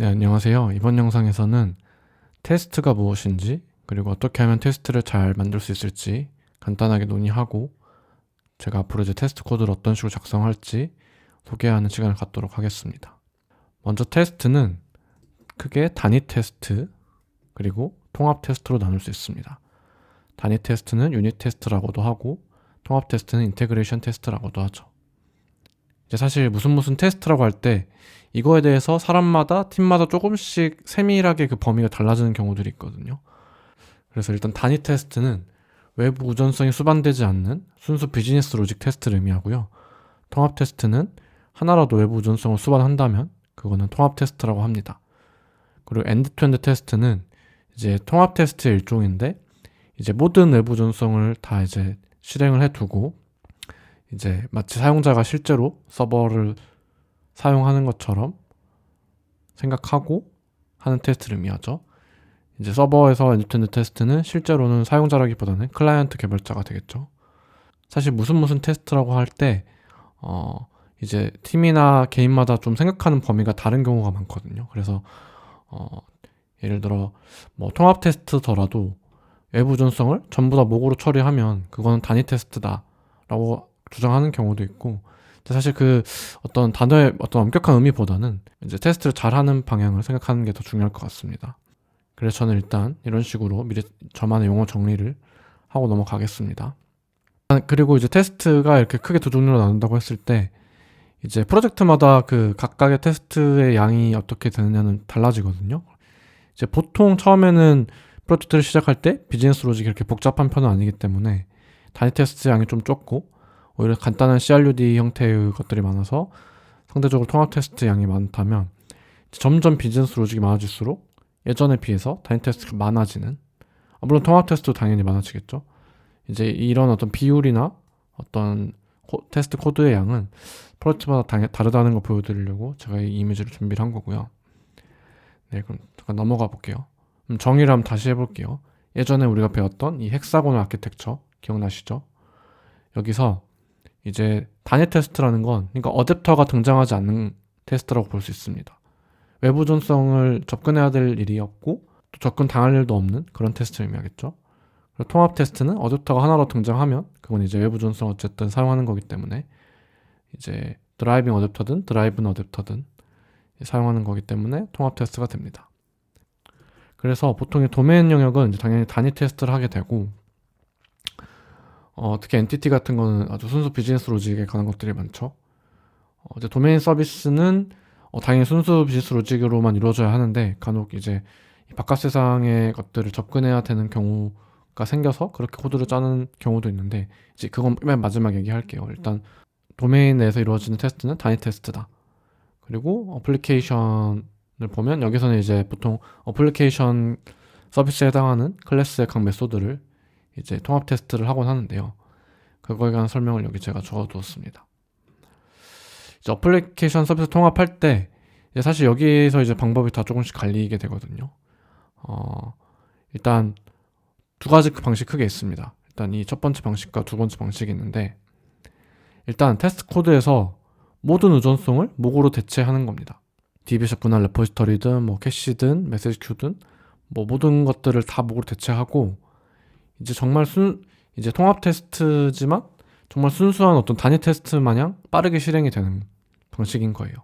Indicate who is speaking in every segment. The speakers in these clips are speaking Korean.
Speaker 1: 네, 안녕하세요. 이번 영상에서는 테스트가 무엇인지, 그리고 어떻게 하면 테스트를 잘 만들 수 있을지 간단하게 논의하고, 제가 앞으로 이제 테스트 코드를 어떤 식으로 작성할지 소개하는 시간을 갖도록 하겠습니다. 먼저 테스트는 크게 단위 테스트, 그리고 통합 테스트로 나눌 수 있습니다. 단위 테스트는 유닛 테스트라고도 하고, 통합 테스트는 인테그레이션 테스트라고도 하죠. 이제 사실 무슨 테스트라고 할 때 이거에 대해서 사람마다 팀마다 조금씩 세밀하게 그 범위가 달라지는 경우들이 있거든요. 그래서 일단 단위 테스트는 외부 우전성이 수반되지 않는 순수 비즈니스 로직 테스트를 의미하고요. 통합 테스트는 하나라도 외부 우전성을 수반한다면 그거는 통합 테스트라고 합니다. 그리고 엔드 투 엔드 테스트는 이제 통합 테스트의 일종인데 이제 모든 외부 우전성을 다 이제 실행을 해두고 이제 마치 사용자가 실제로 서버를 사용하는 것처럼 생각하고 하는 테스트를 의미하죠. 이제 서버에서 엔드-투-엔드 테스트는 실제로는 사용자라기보다는 클라이언트 개발자가 되겠죠. 사실 무슨 테스트라고 할 때 이제 팀이나 개인마다 좀 생각하는 범위가 다른 경우가 많거든요. 그래서 예를 들어 뭐 통합 테스트더라도 외부 전성을 전부 다 목으로 처리하면 그거는 단위 테스트다라고 주장하는 경우도 있고, 사실 그 어떤 단어의 어떤 엄격한 의미보다는 이제 테스트를 잘하는 방향을 생각하는 게 더 중요할 것 같습니다. 그래서 저는 일단 이런 식으로 미리 저만의 용어 정리를 하고 넘어가겠습니다. 그리고 이제 테스트가 이렇게 크게 두 종류로 나눈다고 했을 때 이제 프로젝트마다 그 각각의 테스트의 양이 어떻게 되느냐는 달라지거든요. 이제 보통 처음에는 프로젝트를 시작할 때 비즈니스 로직이 이렇게 복잡한 편은 아니기 때문에 단위 테스트 양이 좀 적고 오히려 간단한 CRUD 형태의 것들이 많아서 상대적으로 통합 테스트 양이 많다면 점점 비즈니스 로직이 많아질수록 예전에 비해서 단위 테스트가 많아지는, 물론 통합 테스트도 당연히 많아지겠죠. 이제 이런 어떤 비율이나 어떤 테스트 코드의 양은 프로젝트마다 다르다는 걸 보여드리려고 제가 이 이미지를 준비를 한 거고요. 네, 그럼 잠깐 넘어가 볼게요. 정의를 한번 다시 해볼게요. 예전에 우리가 배웠던 이 헥사고널 아키텍처 기억나시죠? 여기서 이제 단위 테스트라는 건 그러니까 어댑터가 등장하지 않는 테스트라고 볼 수 있습니다. 외부 전성을 접근해야 될 일이 없고 또 접근 당할 일도 없는 그런 테스트를 의미하겠죠. 그리고 통합 테스트는 어댑터가 하나로 등장하면 그건 이제 외부 전성 어쨌든 사용하는 거기 때문에 이제 드라이빙 어댑터든 드라이브는 어댑터든 사용하는 거기 때문에 통합 테스트가 됩니다. 그래서 보통 이 도메인 영역은 이제 당연히 단위 테스트를 하게 되고 특히 엔티티 같은 거는 아주 순수 비즈니스 로직에 관한 것들이 많죠. 이제 도메인 서비스는 당연히 순수 비즈니스 로직으로만 이루어져야 하는데 간혹 이제 바깥 세상의 것들을 접근해야 되는 경우가 생겨서 그렇게 코드를 짜는 경우도 있는데 이제 그건 맨 마지막 얘기할게요. 일단 도메인 내에서 이루어지는 테스트는 단위 테스트다. 그리고 어플리케이션을 보면 여기서는 이제 보통 어플리케이션 서비스에 해당하는 클래스의 각 메소드를 이제 통합 테스트를 하곤 하는데요. 그거에 관한 설명을 여기 제가 적어두었습니다. 이제 어플리케이션 서비스 통합할 때 사실 여기에서 이제 방법이 다 조금씩 갈리게 되거든요. 일단 두 가지 방식 크게 있습니다. 일단 이 첫 번째 방식과 두 번째 방식이 있는데 일단 테스트 코드에서 모든 의존성을 목으로 대체하는 겁니다. DB에서 분할 레포지터리든 뭐 캐시든 메시지 큐든 뭐 모든 것들을 다 목으로 대체하고 이제 정말 이제 통합 테스트지만 정말 순수한 어떤 단위 테스트 마냥 빠르게 실행이 되는 방식인 거예요.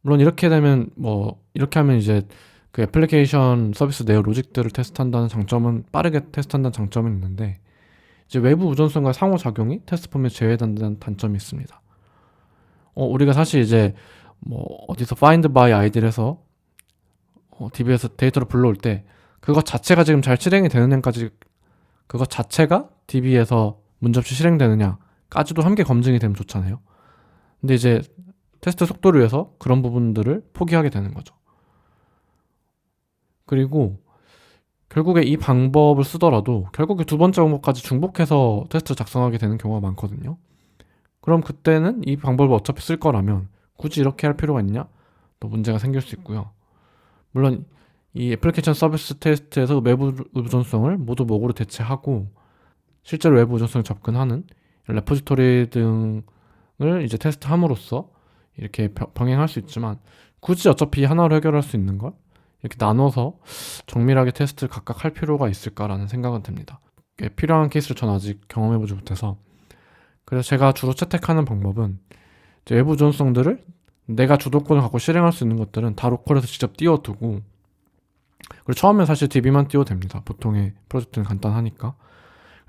Speaker 1: 물론 이렇게 되면 이렇게 하면 이제 그 애플리케이션 서비스 내의 로직들을 테스트한다는 장점은 빠르게 테스트한다는 장점은 있는데 이제 외부 우전성과 상호작용이 테스트 범위에 제외된다는 단점이 있습니다. 우리가 사실 이제 어디서 find by id를 해서 DB에서 데이터를 불러올 때 그것 자체가 지금 잘 실행이 되느냐까지 그것 자체가 DB에서 문제없이 실행되느냐까지도 함께 검증이 되면 좋잖아요. 근데 이제 테스트 속도를 위해서 그런 부분들을 포기하게 되는 거죠. 그리고 결국에 이 방법을 쓰더라도 결국에 두 번째 방법까지 중복해서 테스트를 작성하게 되는 경우가 많거든요. 그럼 그때는 이 방법을 어차피 쓸 거라면 굳이 이렇게 할 필요가 있냐? 또 문제가 생길 수 있고요. 물론 이 애플리케이션 서비스 테스트에서 외부 의존성을 모두 목으로 대체하고 실제로 외부 의존성을 접근하는 레포지토리 등을 이제 테스트함으로써 이렇게 병행할 수 있지만 굳이 어차피 하나로 해결할 수 있는 걸 이렇게 나눠서 정밀하게 테스트를 각각 할 필요가 있을까라는 생각은 듭니다. 필요한 케이스를 전 아직 경험해보지 못해서. 그래서 제가 주로 채택하는 방법은 이제 외부 조정성들을 내가 주도권을 갖고 실행할 수 있는 것들은 다 로컬에서 직접 띄워두고, 그리고 처음엔 사실 DB만 띄워도 됩니다. 보통의 프로젝트는 간단하니까.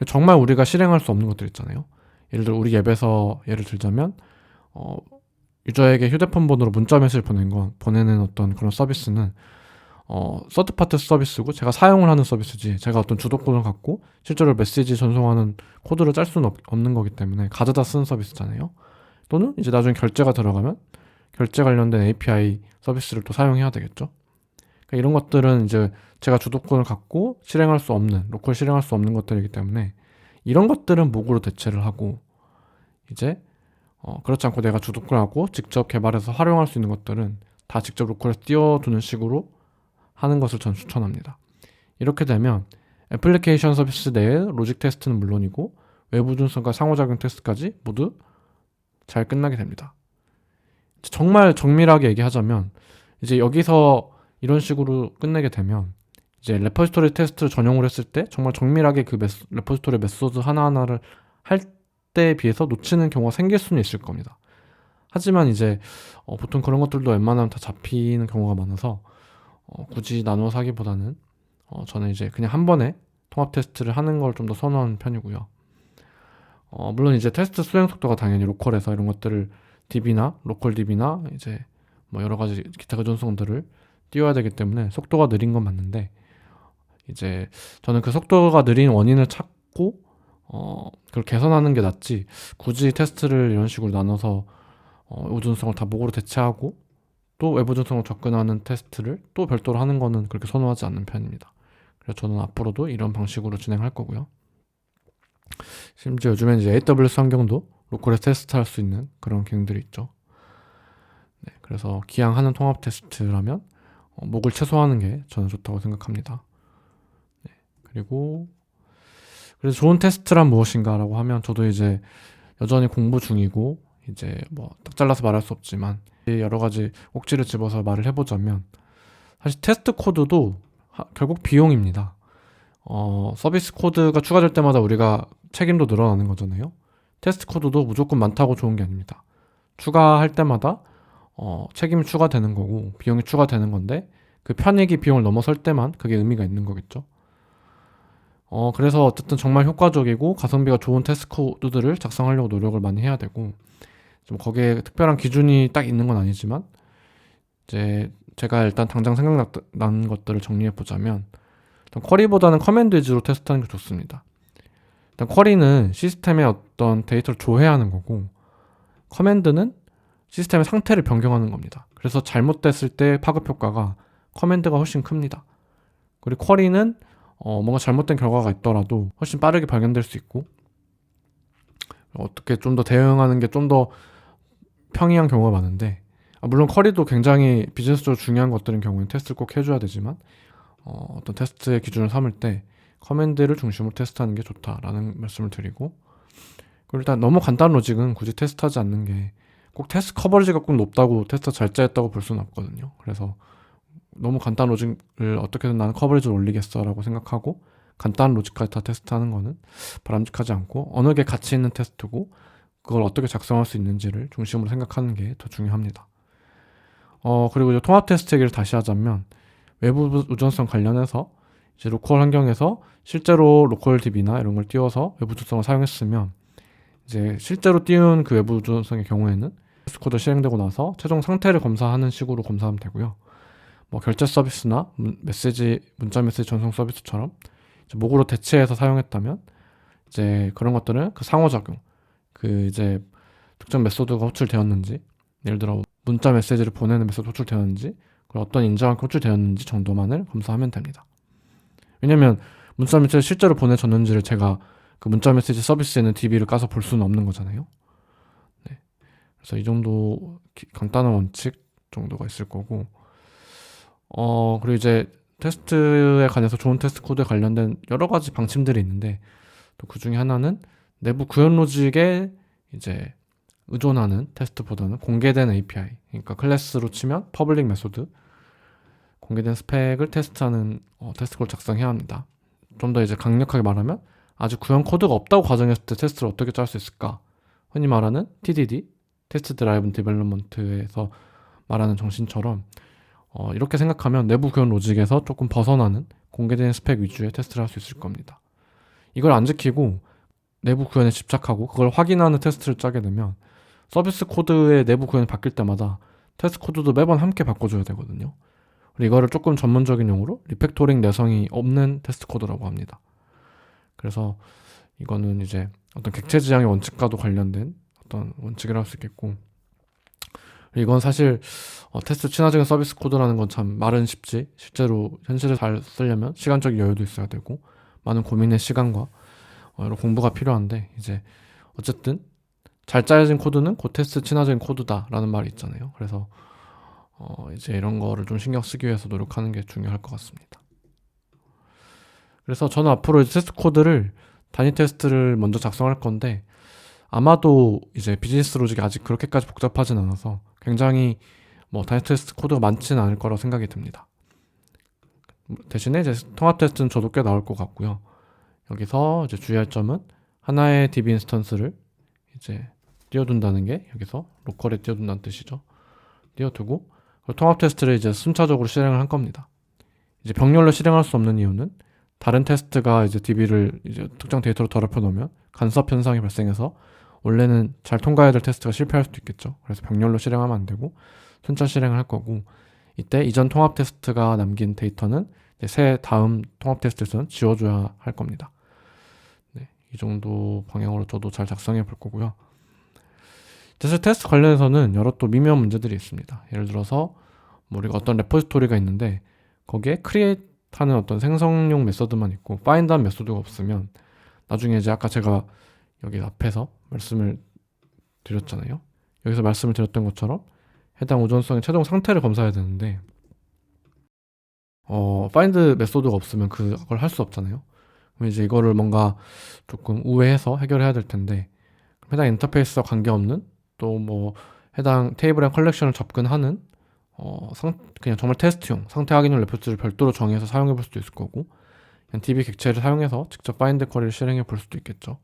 Speaker 1: 정말 우리가 실행할 수 없는 것들 있잖아요. 예를 들어 우리 앱에서 예를 들자면 유저에게 휴대폰 번호로 문자 메시지를 보내는 어떤 그런 서비스는 서드파트 서비스고 제가 사용을 하는 서비스지, 제가 어떤 주도권을 갖고 실제로 메시지 전송하는 코드를 짤 수는 없는 거기 때문에 가져다 쓰는 서비스잖아요. 또는 이제 나중에 결제가 들어가면 결제 관련된 API 서비스를 또 사용해야 되겠죠. 그러니까 이런 것들은 이제 제가 주도권을 갖고 실행할 수 없는, 로컬 실행할 수 없는 것들이기 때문에 이런 것들은 목으로 대체를 하고, 이제 그렇지 않고 내가 주도권을 갖고 직접 개발해서 활용할 수 있는 것들은 다 직접 로컬에서 띄워두는 식으로 하는 것을 전 추천합니다. 이렇게 되면 애플리케이션 서비스 내의 로직 테스트는 물론이고 외부 준성과 상호작용 테스트까지 모두 잘 끝나게 됩니다. 정말 정밀하게 얘기하자면 이제 여기서 이런 식으로 끝내게 되면 이제 레포지토리 테스트를 전용으로 했을 때 정말 정밀하게 그 레포지토리 메소드 하나하나를 할 때에 비해서 놓치는 경우가 생길 수는 있을 겁니다. 하지만 이제 보통 그런 것들도 웬만하면 다 잡히는 경우가 많아서 굳이 나눠서 하기보다는 저는 이제 그냥 한 번에 통합 테스트를 하는 걸 좀 더 선호하는 편이고요. 물론 이제 테스트 수행 속도가 당연히 로컬에서 이런 것들을 DB나 로컬 DB나 이제 뭐 여러 가지 기타 전송들을 띄워야 되기 때문에 속도가 느린 건 맞는데, 이제 저는 그 속도가 느린 원인을 찾고 그걸 개선하는 게 낫지, 굳이 테스트를 이런 식으로 나눠서 우준성을 다 목으로 대체하고 또 외부 전송을 접근하는 테스트를 또 별도로 하는 거는 그렇게 선호하지 않는 편입니다. 그래서 저는 앞으로도 이런 방식으로 진행할 거고요. 심지어 요즘엔 이제 AWS 환경도 로컬에서 테스트할 수 있는 그런 기능들이 있죠. 네, 그래서 기왕 하는 통합 테스트라면 목을 최소화하는 게 저는 좋다고 생각합니다. 네, 그리고 그래서 좋은 테스트란 무엇인가라고 하면 저도 이제 여전히 공부 중이고 이제 뭐 딱 잘라서 말할 수 없지만 여러 가지 꼭지를 집어서 말을 해보자면, 사실 테스트 코드도 결국 비용입니다. 서비스 코드가 추가될 때마다 우리가 책임도 늘어나는 거잖아요. 테스트 코드도 무조건 많다고 좋은 게 아닙니다. 추가할 때마다 책임이 추가되는 거고 비용이 추가되는 건데, 그 편익이 비용을 넘어설 때만 그게 의미가 있는 거겠죠. 그래서 어쨌든 정말 효과적이고 가성비가 좋은 테스트 코드들을 작성하려고 노력을 많이 해야 되고, 좀 거기에 특별한 기준이 딱 있는 건 아니지만 이제 제가 일단 당장 생각난 것들을 정리해 보자면, 일단 쿼리보다는 커맨드 위주로 테스트하는 게 좋습니다. 일단 쿼리는 시스템에 어떤 데이터를 조회하는 거고, 커맨드는 시스템의 상태를 변경하는 겁니다. 그래서 잘못됐을 때 파급 효과가 커맨드가 훨씬 큽니다. 그리고 쿼리는 뭔가 잘못된 결과가 있더라도 훨씬 빠르게 발견될 수 있고, 어떻게 좀 더 대응하는 게 좀 더 평이한 경우가 많은데, 물론 쿼리도 굉장히 비즈니스적으로 중요한 것들인 경우에는 테스트를 꼭 해줘야 되지만 어떤 테스트의 기준을 삼을 때 커맨드를 중심으로 테스트하는 게 좋다라는 말씀을 드리고, 그리고 일단 너무 간단한 로직은 굳이 테스트하지 않는 게, 꼭 테스트 커버리지가 꼭 높다고 테스트 잘 짜였다고 볼 수는 없거든요. 그래서 너무 간단한 로직을 어떻게든 나는 커버리지를 올리겠어 라고 생각하고 간단한 로직까지 다 테스트하는 거는 바람직하지 않고, 어느 게 가치 있는 테스트고 그걸 어떻게 작성할 수 있는지를 중심으로 생각하는 게 더 중요합니다. 그리고 이제 통합 테스트 얘기를 다시 하자면, 외부 우전성 관련해서 이제 로컬 환경에서 실제로 로컬 DB나 이런 걸 띄워서 외부 우전성을 사용했으면, 이제 실제로 띄운 그 외부 우전성의 경우에는 테스트 코드 실행되고 나서 최종 상태를 검사하는 식으로 검사하면 되고요. 뭐 결제 서비스나 문자 메시지 전송 서비스처럼 목으로 대체해서 사용했다면 이제 그런 것들은 그 상호작용, 그 이제 특정 메소드가 호출되었는지, 예를 들어 문자 메시지를 보내는 메소드 호출되었는지, 그리고 어떤 인정한 호출되었는지 정도만을 검사하면 됩니다. 왜냐면 문자 메시지 실제로 보내졌는지를 제가 그 문자 메시지 서비스에 있는 DB를 까서 볼 수는 없는 거잖아요. 네. 그래서 이 정도 간단한 원칙 정도가 있을 거고, 그리고 이제 테스트에 관해서 좋은 테스트 코드에 관련된 여러 가지 방침들이 있는데, 또 그 중에 하나는 내부 구현 로직에 이제 의존하는 테스트보다는 공개된 API, 그러니까 클래스로 치면 퍼블릭 메소드, 공개된 스펙을 테스트하는 테스트 코드를 작성해야 합니다. 좀 더 이제 강력하게 말하면 아직 구현 코드가 없다고 가정했을 때 테스트를 어떻게 짤 수 있을까? 흔히 말하는 TDD, 테스트 드라이븐 디벨롭먼트에서 말하는 정신처럼 이렇게 생각하면 내부 구현 로직에서 조금 벗어나는 공개된 스펙 위주의 테스트를 할 수 있을 겁니다. 이걸 안 지키고 내부 구현에 집착하고 그걸 확인하는 테스트를 짜게 되면 서비스 코드의 내부 구현이 바뀔 때마다 테스트 코드도 매번 함께 바꿔줘야 되거든요. 그리고 이거를 조금 전문적인 용어로 리팩토링 내성이 없는 테스트 코드라고 합니다. 그래서 이거는 이제 어떤 객체 지향의 원칙과도 관련된 어떤 원칙이라 할 수 있겠고, 이건 사실 테스트 친화적인 서비스 코드라는 건 참 말은 쉽지 실제로 현실에 잘 쓰려면 시간적 여유도 있어야 되고 많은 고민의 시간과 여러 공부가 필요한데, 이제 어쨌든 잘 짜여진 코드는 곧 테스트 친화적인 코드다라는 말이 있잖아요. 그래서 이제 이런 거를 좀 신경 쓰기 위해서 노력하는 게 중요할 것 같습니다. 그래서 저는 앞으로 테스트 코드를 단위 테스트를 먼저 작성할 건데, 아마도 이제 비즈니스 로직이 아직 그렇게까지 복잡하진 않아서 굉장히 단위 테스트 코드가 많지는 않을 거라고 생각이 듭니다. 대신에 이제 통합 테스트는 저도 꽤 나올 것 같고요. 여기서 이제 주의할 점은 하나의 DB 인스턴스를 이제 띄워둔다는 게 여기서 로컬에 띄워둔다는 뜻이죠. 띄워두고 통합 테스트를 이제 순차적으로 실행을 할 겁니다. 이제 병렬로 실행할 수 없는 이유는 다른 테스트가 이제 DB를 이제 특정 데이터로 더럽혀 놓으면 간섭 현상이 발생해서 원래는 잘 통과해야 될 테스트가 실패할 수도 있겠죠. 그래서 병렬로 실행하면 안 되고 순차 실행을 할 거고, 이때 이전 통합 테스트가 남긴 데이터는 새 다음 통합 테스트에서는 지워줘야 할 겁니다. 네, 이 정도 방향으로 저도 잘 작성해 볼 거고요. 사실 테스트 관련해서는 여러 또 미묘한 문제들이 있습니다. 예를 들어서 우리가 어떤 레포지토리가 있는데 거기에 create 하는 어떤 생성용 메소드만 있고 find한 메소드가 없으면 나중에 이제 아까 제가 여기 앞에서 말씀을 드렸잖아요. 여기서 말씀을 드렸던 것처럼 해당 우전성의 최종 상태를 검사해야 되는데 find 메소드가 없으면 그걸 할 수 없잖아요. 그럼 이제 이거를 뭔가 조금 우회해서 해결해야 될 텐데, 해당 인터페이스와 관계없는 또 해당 테이블의 컬렉션을 접근하는 그냥 정말 테스트용 상태 확인용 레포지를 별도로 정해서 사용해 볼 수도 있을 거고, 그냥 DB 객체를 사용해서 직접 find 쿼리를 실행해 볼 수도 있겠죠.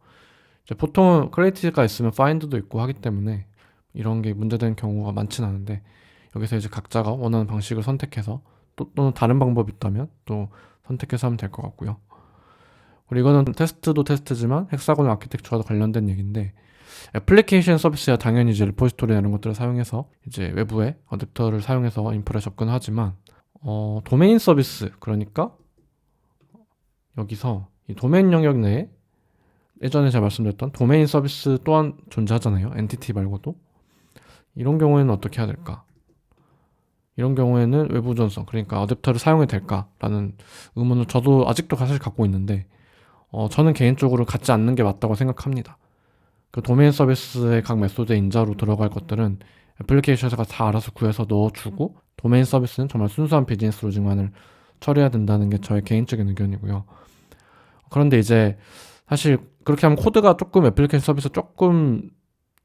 Speaker 1: 이제 보통은 create가 있으면 find도 있고 하기 때문에 이런 게 문제되는 경우가 많진 않은데, 여기서 이제 각자가 원하는 방식을 선택해서 또는 다른 방법이 있다면 또 선택해서 하면 될 것 같고요. 그리고 이거는 테스트도 테스트지만 헥사곤 아키텍처와도 관련된 얘기인데, 애플리케이션 서비스야 당연히 이제 리포지토리나 이런 것들을 사용해서 이제 외부의 어댑터를 사용해서 인프라에 접근하지만 도메인 서비스, 그러니까 여기서 이 도메인 영역 내에 예전에 제가 말씀드렸던 도메인 서비스 또한 존재하잖아요. 엔티티 말고도. 이런 경우에는 어떻게 해야 될까? 이런 경우에는 외부 전송, 그러니까 어댑터를 사용해도 될까라는 의문을 저도 아직도 사실 갖고 있는데, 저는 개인적으로 갖지 않는 게 맞다고 생각합니다. 그 도메인 서비스의 각 메소드의 인자로 들어갈 것들은 애플리케이션에서 다 알아서 구해서 넣어주고, 도메인 서비스는 정말 순수한 비즈니스 로직만을 처리해야 된다는 게 저의 개인적인 의견이고요. 그런데 이제 사실 그렇게 하면 코드가 조금 애플리케이션 서비스 조금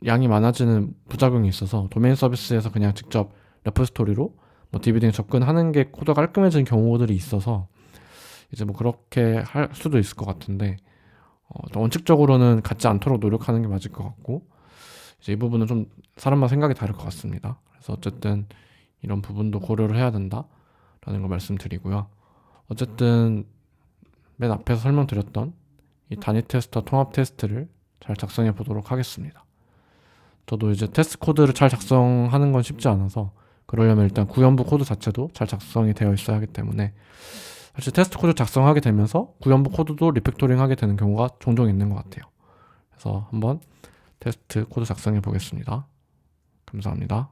Speaker 1: 양이 많아지는 부작용이 있어서 도메인 서비스에서 그냥 직접 레포지토리로 DB 등에 접근하는 게 코드가 깔끔해지는 경우들이 있어서 이제 그렇게 할 수도 있을 것 같은데, 원칙적으로는 갖지 않도록 노력하는 게 맞을 것 같고, 이제 이 부분은 좀 사람마다 생각이 다를 것 같습니다. 그래서 어쨌든 이런 부분도 고려를 해야 된다라는 걸 말씀드리고요. 어쨌든 맨 앞에서 설명드렸던 이 단위 테스트와 통합 테스트를 잘 작성해 보도록 하겠습니다. 저도 이제 테스트 코드를 잘 작성하는 건 쉽지 않아서 그러려면 일단 구현부 코드 자체도 잘 작성이 되어 있어야 하기 때문에, 사실 테스트 코드 작성하게 되면서 구현부 코드도 리팩토링 하게 되는 경우가 종종 있는 것 같아요. 그래서 한번 테스트 코드 작성해 보겠습니다. 감사합니다.